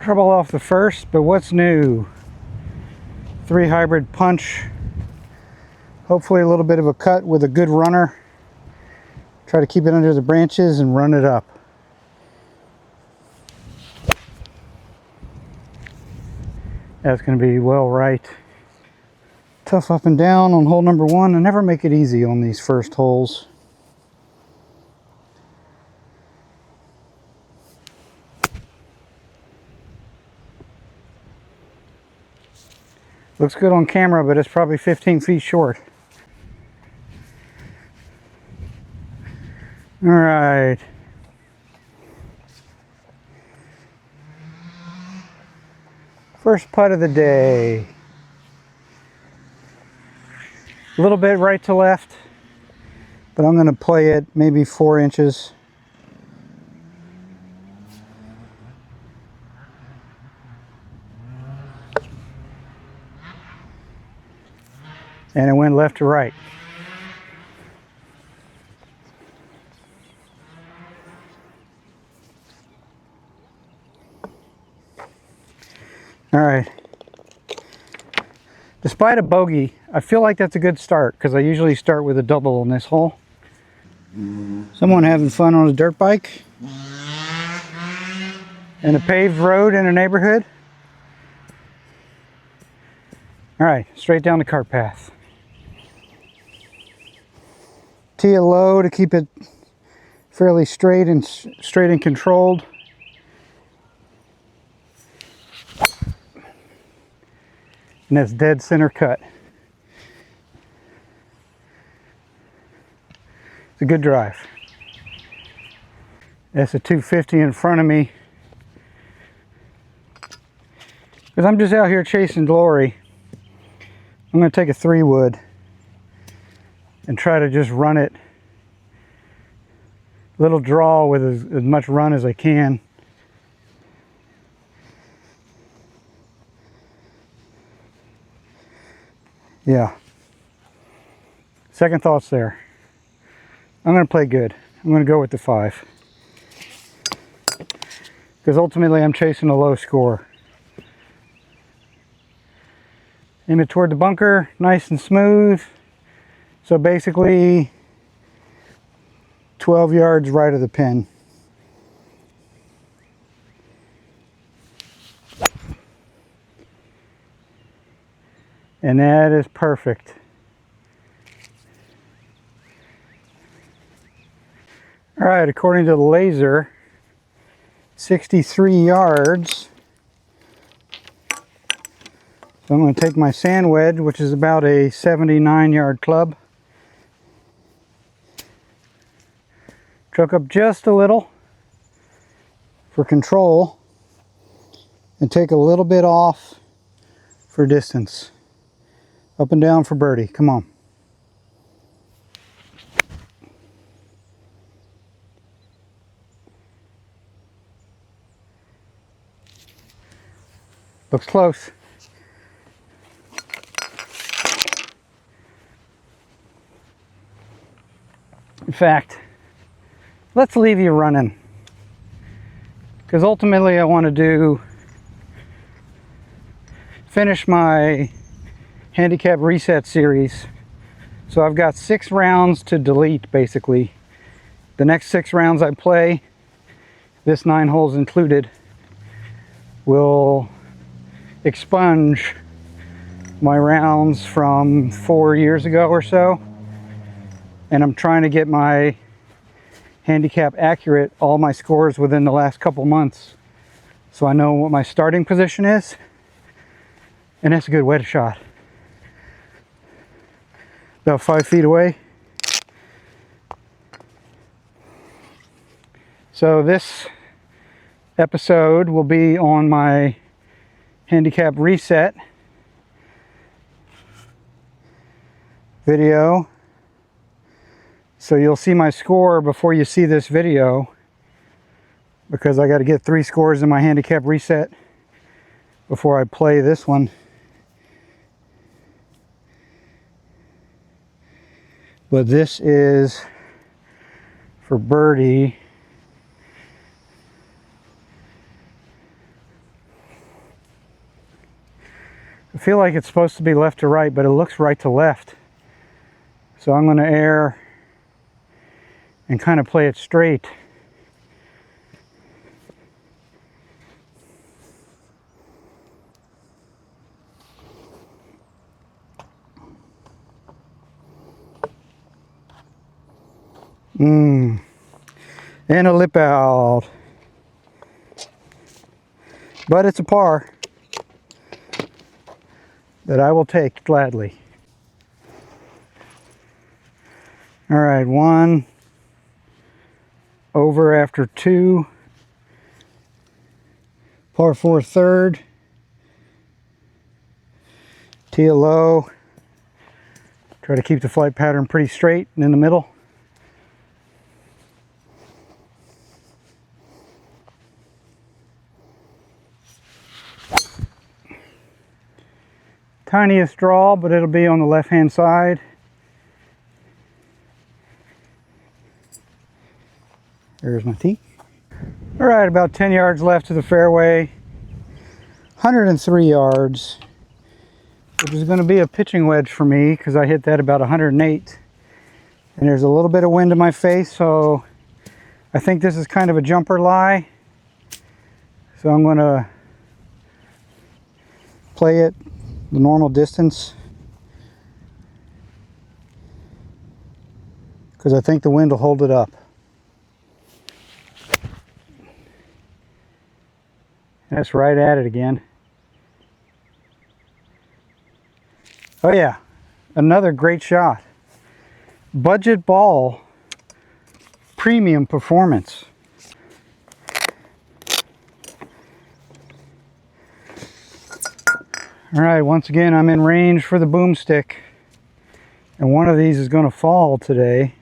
Trouble off the first, but what's new? 3 hybrid punch. Hopefully a little bit of a cut with a good runner. Try to keep it under the branches and run it up. That's going to be well right. Tough up and down on hole number 1. I never make it easy on these first holes. Looks good on camera, but it's probably 15 feet short. All right. First putt of the day. A little bit right to left, but I'm going to play it maybe 4 inches. And it went left to right. All right. Despite a bogey, I feel like that's a good start because I usually start with a double on this hole. Someone having fun on a dirt bike and a paved road in a neighborhood. All right, straight down the cart path. Tee it low to keep it fairly straight and controlled. And that's dead center cut. It's a good drive. That's a 250 in front of me. Because I'm just out here chasing glory. I'm going to take a 3-wood and try to just run it. Little draw with as much run as I can. Yeah. Second thoughts there. I'm going to play good. I'm going to go with the 5. Because ultimately I'm chasing a low score. Aim it toward the bunker, nice and smooth. So basically 12 yards right of the pin. And that is perfect. All right, according to the laser, 63 yards. So I'm going to take my sand wedge, which is about a 79-yard club. Truck up just a little for control and take a little bit off for distance. Up and down for birdie. Come on. Looks close. In fact, let's leave you running. Because ultimately I want to finish my handicap reset series. So I've got 6 rounds to delete basically. The next 6 rounds I play, this 9 holes included, will expunge my rounds from 4 years ago or so. And I'm trying to get my handicap accurate, all my scores within the last couple months. So I know what my starting position is. And that's a good way to shot. About 5 feet away. So this episode will be on my handicap reset video. So you'll see my score before you see this video, because I got to get 3 scores in my handicap reset before I play this one. But this is for birdie. I feel like it's supposed to be left to right, but it looks right to left. So I'm going to err and kind of play it straight. And a lip out. But it's a par that I will take gladly. All right, 1 over after 2. Par 4 third. Tee low. Try to keep the flight pattern pretty straight and in the middle. Tiniest draw, but it'll be on the left hand side. There's my tee. All right, about 10 yards left to the fairway. 103 yards, which is going to be a pitching wedge for me because I hit that about 108. And there's a little bit of wind in my face, so I think this is kind of a jumper lie. So I'm going to play it the normal distance because I think the wind will hold it up. That's right at it again. Oh yeah, another great shot. Budget ball, premium performance. All right, once again, I'm in range for the Boomstick, and one of these is going to fall today.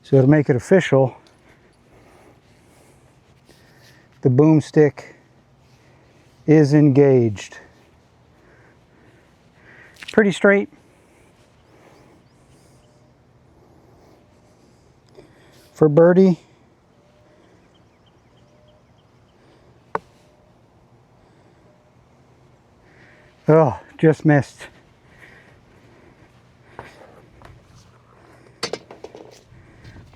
So to make it official, the Boomstick is engaged. Pretty straight. For birdie. Oh, just missed.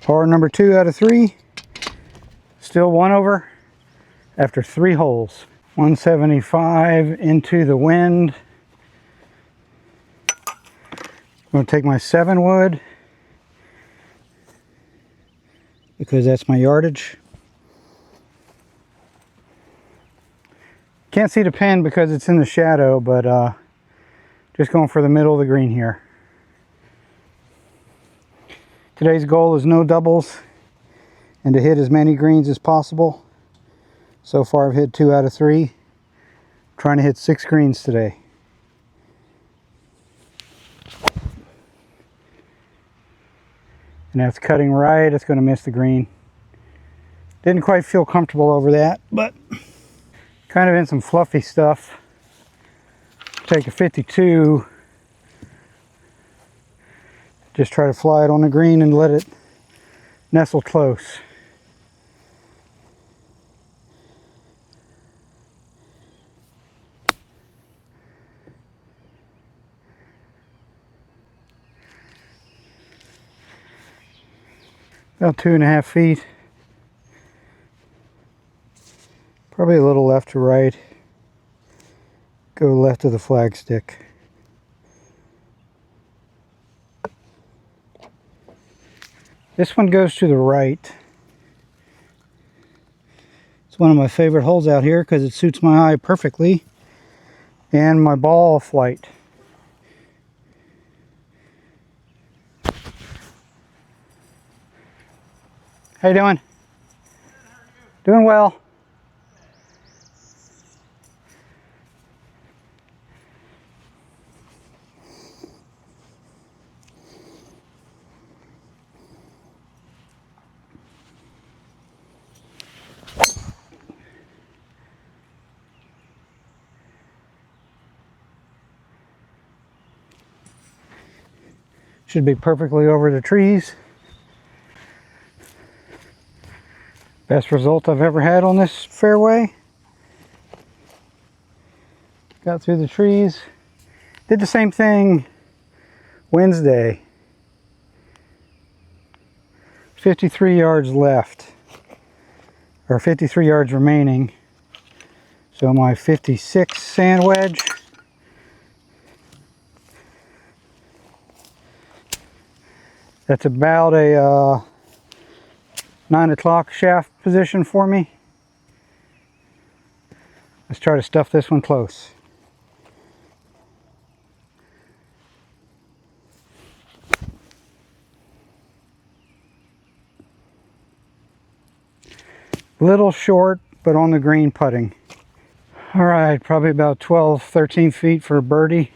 Par number 2 out of 3. Still 1 over after 3 holes. 175 into the wind. I'm going to take my 7 wood because that's my yardage. Can't see the pin because it's in the shadow, but just going for the middle of the green here. Today's goal is no doubles and to hit as many greens as possible. So far I've hit 2 out of 3. I'm trying to hit 6 greens today. And that's cutting right, it's going to miss the green. Didn't quite feel comfortable over that, but kind of in some fluffy stuff. Take a 52. Just try to fly it on the green and let it nestle close. About 2.5 feet. Probably a little left to right. Go left of the flagstick. This one goes to the right. It's one of my favorite holes out here because it suits my eye perfectly and my ball flight. How you doing? Doing well. Should be perfectly over the trees. Best result I've ever had on this fairway. Got through the trees. Did the same thing Wednesday. 53 yards left, or 53 yards remaining. So my 56 sand wedge. That's about a 9 o'clock shaft position for me. Let's try to stuff this one close. Little short, but on the green putting. All right, probably about 12, 13 feet for a birdie.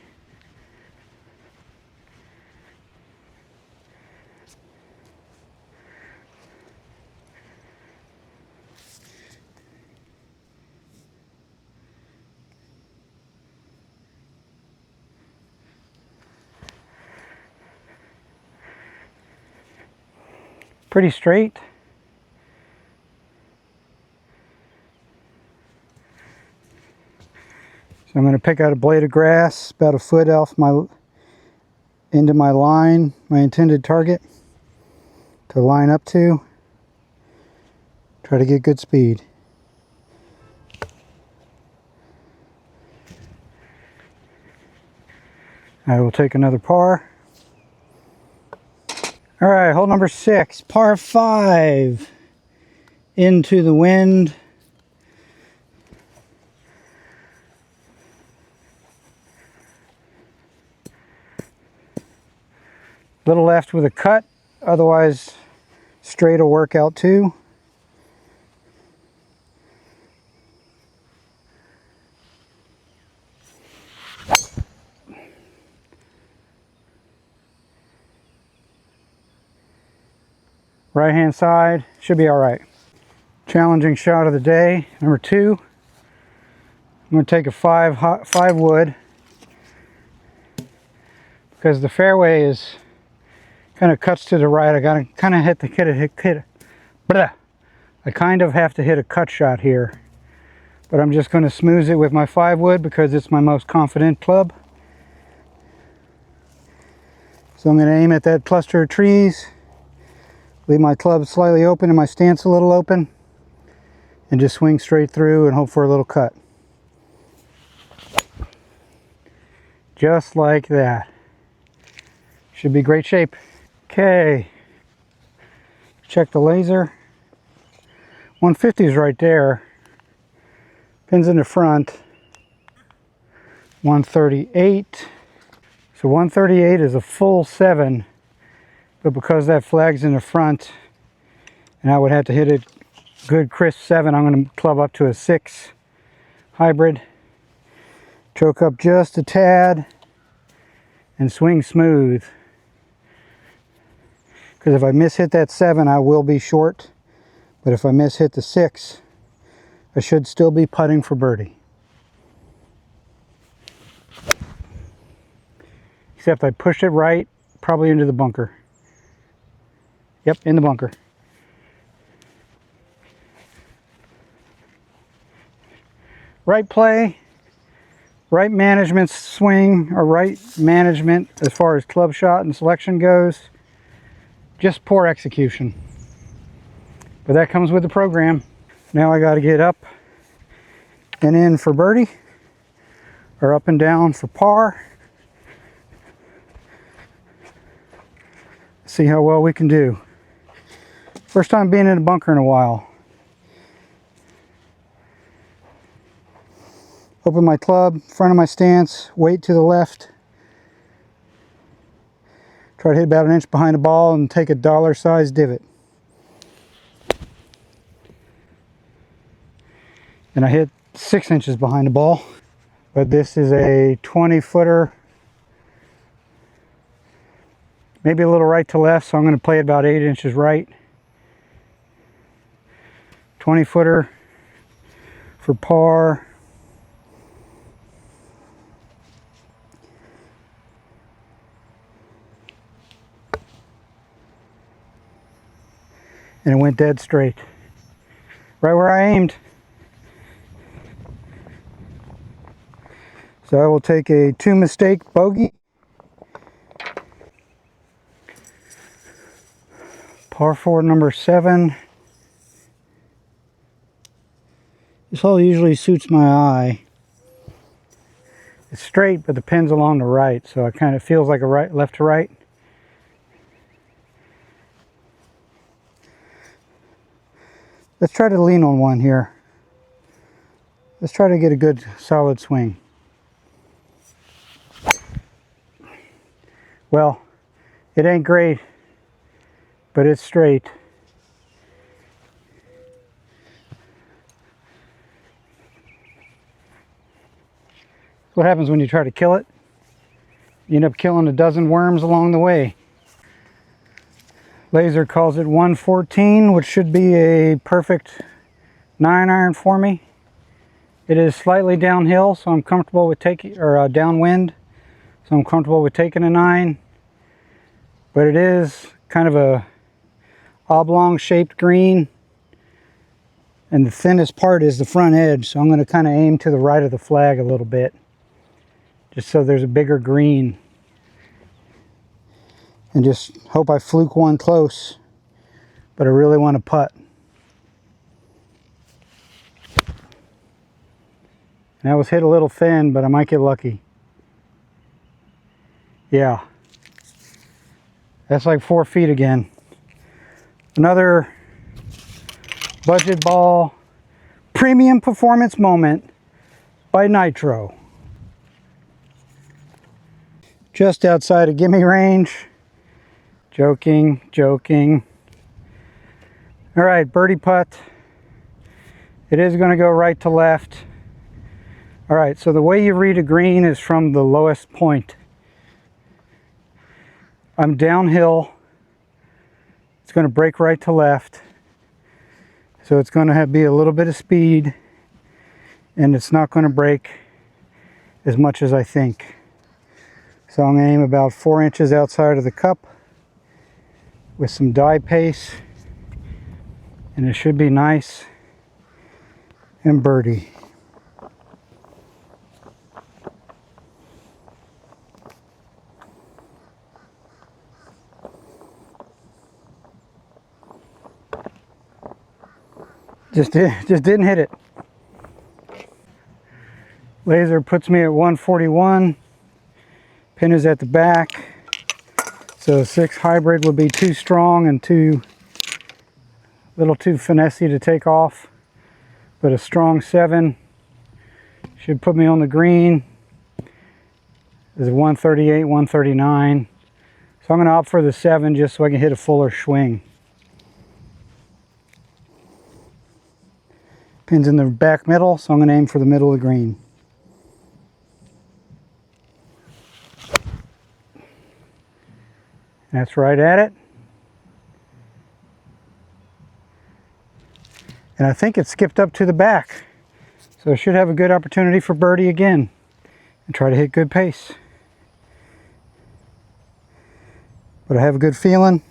Pretty straight. So I'm going to pick out a blade of grass about a foot off into my line, my intended target to line up to. Try to get good speed. I will take another par. All right, hole number 6, par 5. Into the wind. Little left with a cut, otherwise straight will work out too. Right hand side, should be all right. Challenging shot of the day, number 2. I'm going to take a 5 wood because the fairway is kind of cuts to the right. I got to kind of I kind of have to hit a cut shot here, but I'm just going to smooth it with my 5 wood because it's my most confident club. So I'm going to aim at that cluster of trees, leave my club slightly open and my stance a little open, and just swing straight through and hope for a little cut. Just like that. Should be great shape. Okay, check the laser. 150 is right there. Pins in the front. 138. So 138 is a full 7, but because that flag's in the front and I would have to hit it good crisp 7, I'm going to club up to a 6 hybrid. Choke up just a tad and swing smooth. Because if I miss hit that 7, I will be short. But if I miss hit the 6, I should still be putting for birdie. Except I pushed it right, probably into the bunker. Yep, in the bunker. Right play, right management swing, or right management as far as club shot and selection goes. Just poor execution. But that comes with the program. Now I got to get up and in for birdie, or up and down for par. See how well we can do. First time being in a bunker in a while. Open my club, front of my stance, weight to the left. Try to hit about an inch behind the ball and take a dollar-sized divot. And I hit 6 inches behind the ball. But this is a 20-footer. Maybe a little right to left, so I'm going to play it about 8 inches right. 20-footer for par. And it went dead straight. right where I aimed. So I will take a 2-mistake bogey. Par 4 number 7. This hole usually suits my eye. It's straight, but the pin's along the right, so it kind of feels like a left to right. Let's try to lean on one here. Let's try to get a good solid swing. Well, it ain't great, but it's straight. What happens when you try to kill it? You end up killing a dozen worms along the way. Laser calls it 114, which should be a perfect 9-iron for me. It is slightly downhill, so I'm comfortable with taking, or downwind, so I'm comfortable with taking a 9. But it is kind of a oblong shaped green, and the thinnest part is the front edge, so I'm going to kind of aim to the right of the flag a little bit, just so there's a bigger green, and just hope I fluke one close, but I really want to putt. And that was hit a little thin, but I might get lucky. Yeah, that's like 4 feet again. Another budget ball premium performance moment by Nitro. Just outside of gimme range. Joking, joking. All right, birdie putt. It is going to go right to left. All right, so the way you read a green is from the lowest point. I'm downhill. It's going to break right to left. So it's going to be a little bit of speed, and it's not going to break as much as I think. So I'm going to aim about 4 inches outside of the cup with some die pace, and it should be nice and birdie. Just didn't hit it. Laser puts me at 141. Pin is at the back. So 6 hybrid would be too strong and a little too finessey to take off. But a strong 7 should put me on the green. There's a 138, 139. So I'm going to opt for the 7 just so I can hit a fuller swing. Pin's in the back middle, so I'm going to aim for the middle of the green. That's right at it. And I think it skipped up to the back. So I should have a good opportunity for birdie again and try to hit good pace. But I have a good feeling,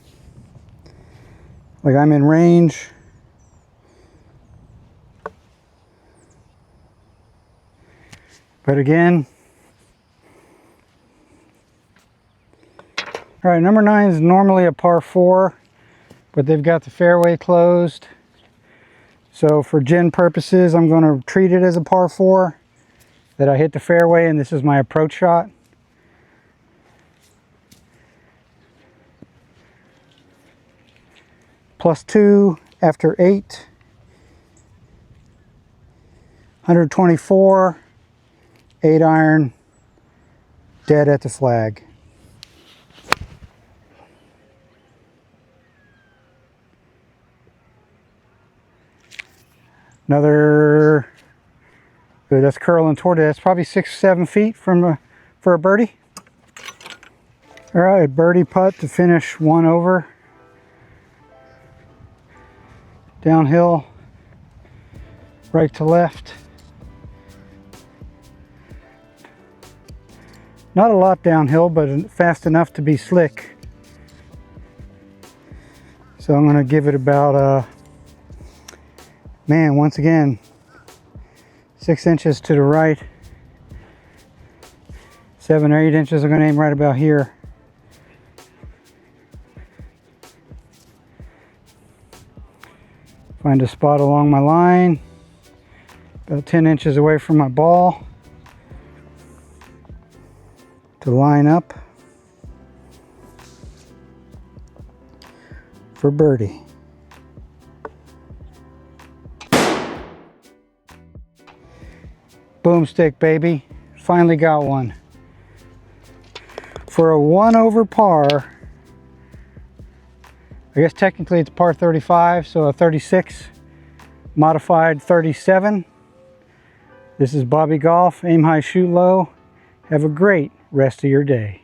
like I'm in range. But again, all right, number 9 is normally a par 4, but they've got the fairway closed. So for gin purposes, I'm going to treat it as a par 4, that I hit the fairway, and this is my approach shot. +2 after 8. 124. 8-iron, dead at the flag. Another, that's curling toward it. That's probably 6 or 7 feet from for a birdie. All right, birdie putt to finish 1 over. Downhill, right to left. Not a lot downhill, but fast enough to be slick. So I'm going to give it about Man, once again, 6 inches to the right. 7 or 8 inches. I'm going to aim right about here. Find a spot along my line, about 10 inches away from my ball, to line up for birdie. Boomstick, baby. Finally got one. For a 1 over par, I guess technically it's par 35, so a 36 modified 37. This is Bobby Golf. Aim high, shoot low. Have a great rest of your day.